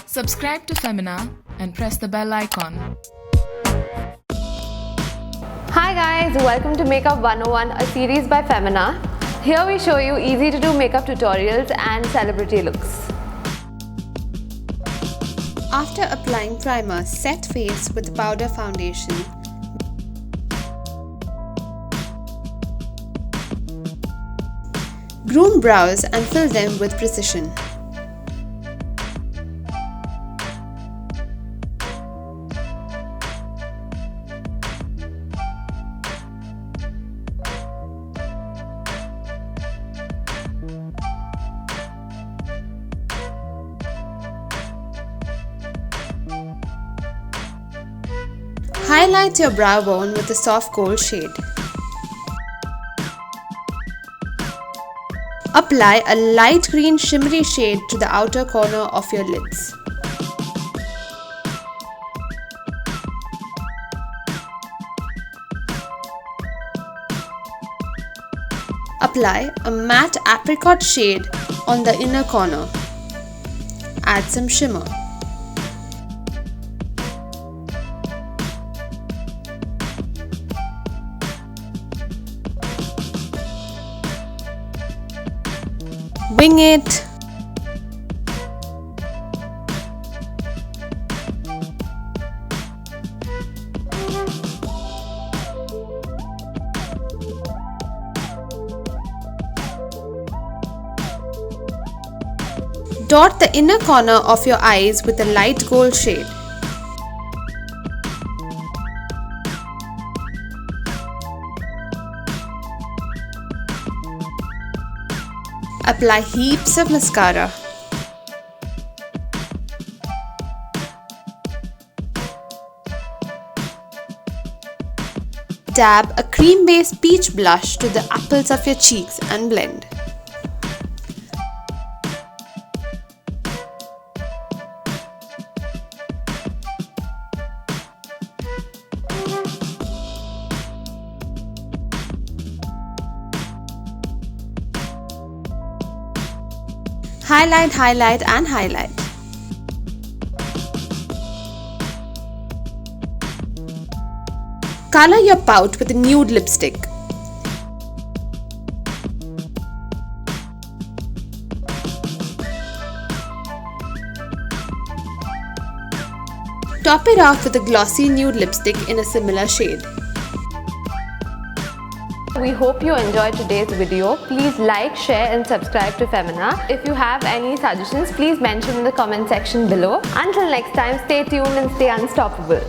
Subscribe to Femina and press the bell icon. Hi guys, welcome to Makeup 101, a series by Femina. Here we show you easy to do makeup tutorials and celebrity looks. After applying primer, set face with powder foundation. Groom brows and fill them with precision. Highlight your brow bone with a soft gold shade. Apply a light green shimmery shade to the outer corner of your lids. Apply a matte apricot shade on the inner corner. Add some shimmer. Wing it. Dot the inner corner of your eyes with a light gold shade. Apply heaps of mascara. Dab a cream-based peach blush to the apples of your cheeks and blend. Highlight, highlight and highlight. Color your pout with a nude lipstick. Top it off with a glossy nude lipstick in a similar shade. We hope you enjoyed today's video. Please like, share and subscribe to Femina. If you have any suggestions, please mention in the comment section below. Until next time, stay tuned and stay unstoppable.